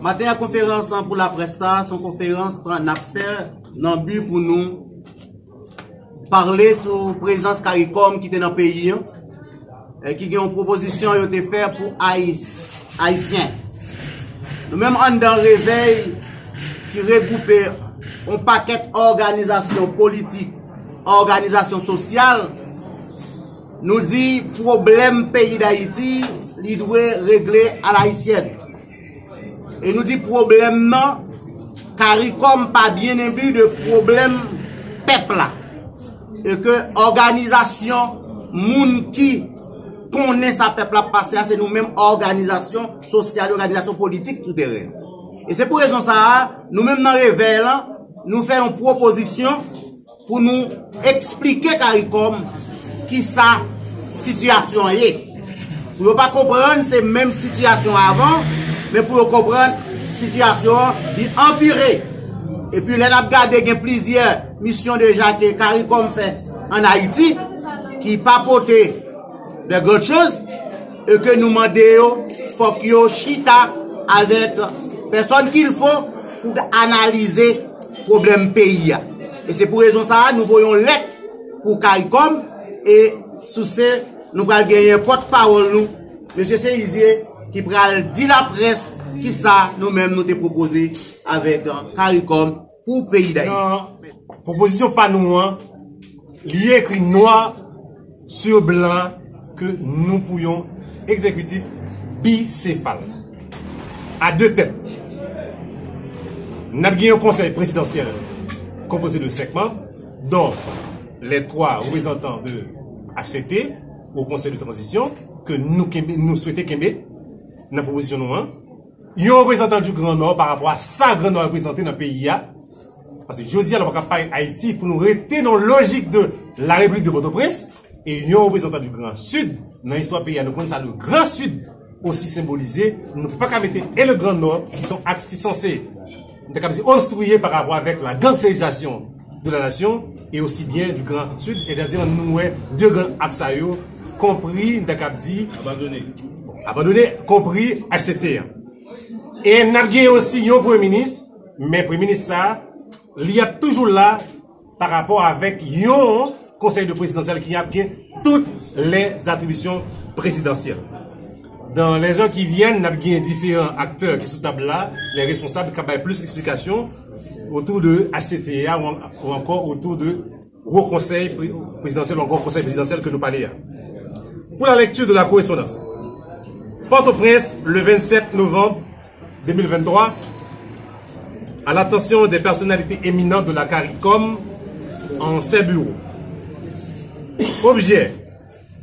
Matin à conférence pour la presse, son conférence en affaires, dans but pour nous parler sur la présence CARICOM qui était dans le pays, et qui a une proposition qui a été faite pour Haïtiens. Nous-mêmes, on dans le réveil qui regroupe un paquet d'organisations politiques, organisations sociales, nous dit problème pays d'Haïti, il doit régler à l'haïtienne. Et nous dit problème non, CARICOM pas bien imbu de problème peuple là. Et que organisation, moun qui connaît sa peuple là passé, c'est nous-mêmes organisation sociale, organisation politique tout terrain. Et c'est pour raison ça, nous-mêmes dans le réveil là, nous faisons une proposition pour nous expliquer CARICOM qui sa situation est. Pour ne pas comprendre c'est même situation avant, mais pour comprendre la situation empirée. Et puis là, nous avons regardé plusieurs missions déjà que CARICOM fait en Haïti, qui pas porté de grandes choses, et que nous demandons, faut qu'il y ait chita avec personne qu'il faut pour analyser le problème pays. Et c'est pour raison ça, nous voyons lettre pour CARICOM, et sous ce, nous allons gagner un porte-parole, nous, M. Seyizier, qui va dire la presse, qui ça, nous-mêmes, nous t'ai proposé avec CARICOM pour le pays d'Haïti. Proposition pas nous, lié écrit noir sur blanc que nous pourrions exécutif bicéphale. À deux têtes. Nous avons un conseil présidentiel composé de 5 membres, dont les 3 représentants de HCT au conseil de transition que nous souhaitons qu'aimer dans la proposition nous. Il y a un représentant du Grand Nord par rapport à ça Grand Nord représenté dans le pays. Parce que je dis à la campagne Haïti pour nous rester dans la logique de la République de Port-au-Prince. Et il y a un représentant du Grand Sud dans l'histoire pays. Nous connaissons ça, le Grand Sud aussi symbolisé. Nous ne pouvons pas mettre et le Grand Nord qui sont censés obstruer par rapport avec la gangsterisation de la nation et aussi bien du Grand Sud. Et c'est-à-dire nous deux grands axes compris, abandonné, compris HCT. Et nous avons aussi un Premier ministre, mais le Premier ministre, ça, il y a toujours là, par rapport avec un conseil de présidentiel qui a bien toutes les attributions présidentielles. Dans les heures qui viennent, nous avons différents acteurs qui sont là, les responsables qui ont plus d'explications autour de ACTA ou encore autour de Haut Conseil présidentiel ou encore Conseil présidentiel que nous parlons. Pour la lecture de la correspondance. Port-au-Prince, le 27 novembre 2023, à l'attention des personnalités éminentes de la CARICOM en ses bureaux. Objet,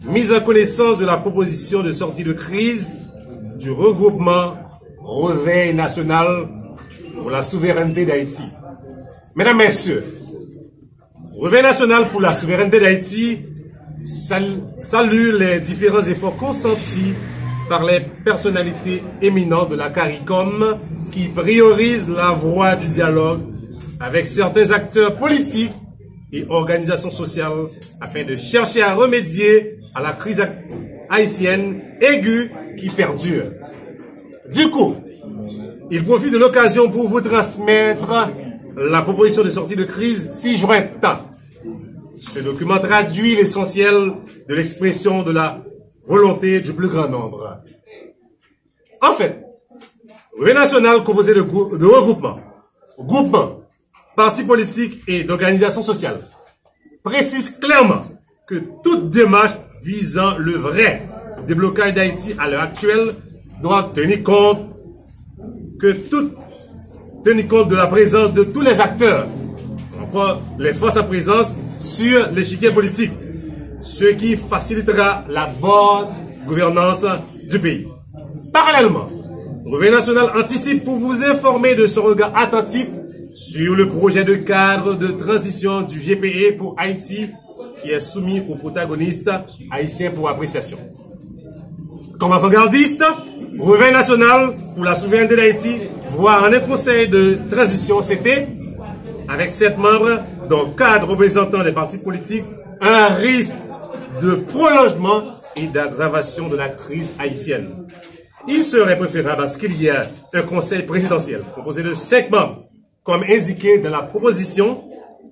mise en connaissance de la proposition de sortie de crise du regroupement Réveil national pour la souveraineté d'Haïti. Mesdames, Messieurs, Réveil national pour la souveraineté d'Haïti salue les différents efforts consentis par les personnalités éminentes de la CARICOM qui priorisent la voie du dialogue avec certains acteurs politiques et organisations sociales afin de chercher à remédier à la crise haïtienne aiguë qui perdure. Du coup, il profite de l'occasion pour vous transmettre la proposition de sortie de crise ci-jointe. Ce document traduit l'essentiel de l'expression de la volonté du plus grand nombre. En fait, le national composé de regroupements, groupements, partis politiques et d'organisations sociales précise clairement que toute démarche visant le vrai déblocage d'Haïti à l'heure actuelle doit tenir compte de la présence de tous les acteurs, encore les forces à présence sur l'échiquier politique, ce qui facilitera la bonne gouvernance du pays. Parallèlement, le gouvernement national anticipe pour vous informer de son regard attentif sur le projet de cadre de transition du GPE pour Haïti qui est soumis aux protagonistes haïtiens pour appréciation. Comme avant-gardiste, le gouvernement national pour la souveraineté d'Haïti voit en un conseil de transition CT avec 7 membres, dont 4 représentants des partis politiques, un risque de prolongement et d'aggravation de la crise haïtienne. Il serait préférable à ce qu'il y ait un conseil présidentiel composé de 5 membres, comme indiqué dans la proposition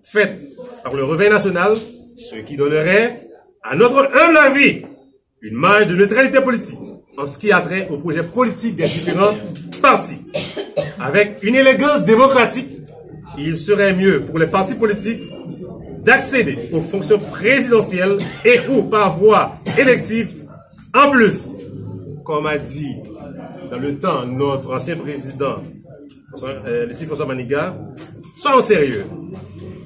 faite par le Réveil national, ce qui donnerait, à notre humble avis, une marge de neutralité politique en ce qui a trait au projet politique des différents partis. Avec une élégance démocratique, il serait mieux pour les partis politiques d'accéder aux fonctions présidentielles et ou par voie élective. En plus, comme a dit dans le temps notre ancien président, Lucie François Maniga, soyons sérieux.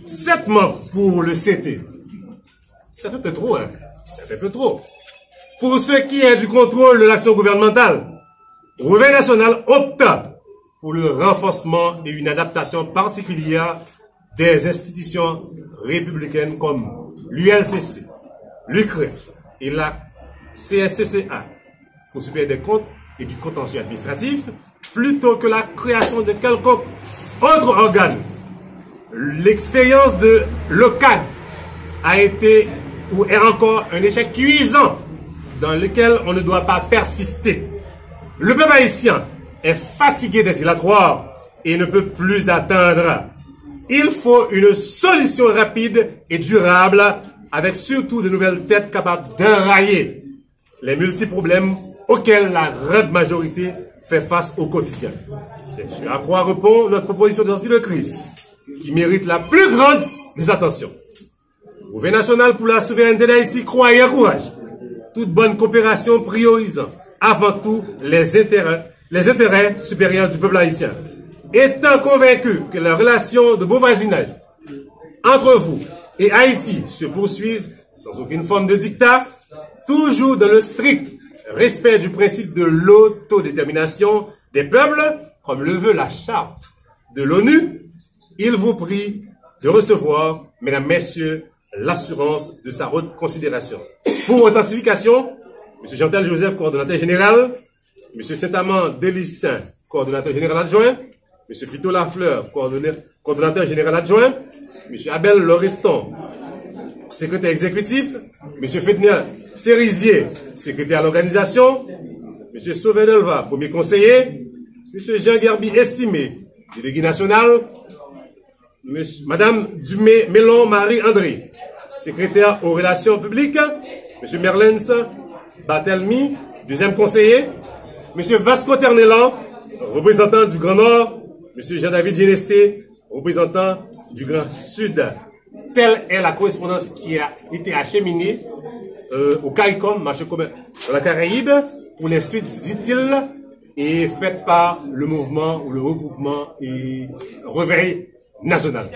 7 membres pour le CT. Ça fait un peu trop, hein? Ça fait un peu trop. Pour ce qui est du contrôle de l'action gouvernementale, le Réveil national opta pour le renforcement et une adaptation particulière des institutions républicaines comme l'ULCC, l'UCREF et la CSCCA pour s'occuper des comptes et du contentieux administratif, plutôt que la création de quelconque autre organe. L'expérience de l'OCAD a été ou est encore un échec cuisant dans lequel on ne doit pas persister. Le peuple haïtien est fatigué des dilatoires et ne peut plus attendre. Il faut une solution rapide et durable avec surtout de nouvelles têtes capables d'enrayer les multiples problèmes auxquels la grande majorité fait face au quotidien. C'est ce à quoi répond notre proposition de sortie de crise, qui mérite la plus grande des attentions. Le Réveil national pour la souveraineté d'Haïti croit et encourage toute bonne coopération priorisant avant tout les intérêts supérieurs du peuple haïtien. Étant convaincu que la relation de beau voisinage entre vous et Haïti se poursuivent sans aucune forme de dictat, toujours dans le strict respect du principe de l'autodétermination des peuples, comme le veut la charte de l'ONU, il vous prie de recevoir, mesdames, messieurs, l'assurance de sa haute considération. Pour authentification, M. Jean-Tel Joseph, coordonnateur général, M. Saint-Amand Delissin, coordonnateur général adjoint, M. Fito Lafleur, coordonnateur général adjoint, M. Abel Loreston, secrétaire exécutif, M. Fednia Cerisier, secrétaire à l'organisation, M. Sauvé-Delva, premier conseiller, M. Jean Gerbi Estimé, délégué national, Madame Dumé-Mélon Marie-André, secrétaire aux relations publiques, M. Merlens Batelmi, deuxième conseiller, M. Vasco Ternelan, représentant du Grand Nord, M. Jean-David Genesté, représentant du Grand Sud. Telle est la correspondance qui a été acheminée au CARICOM, marché commun de la Caraïbe, pour les suites utiles et faite par le mouvement ou le regroupement et Réveil national.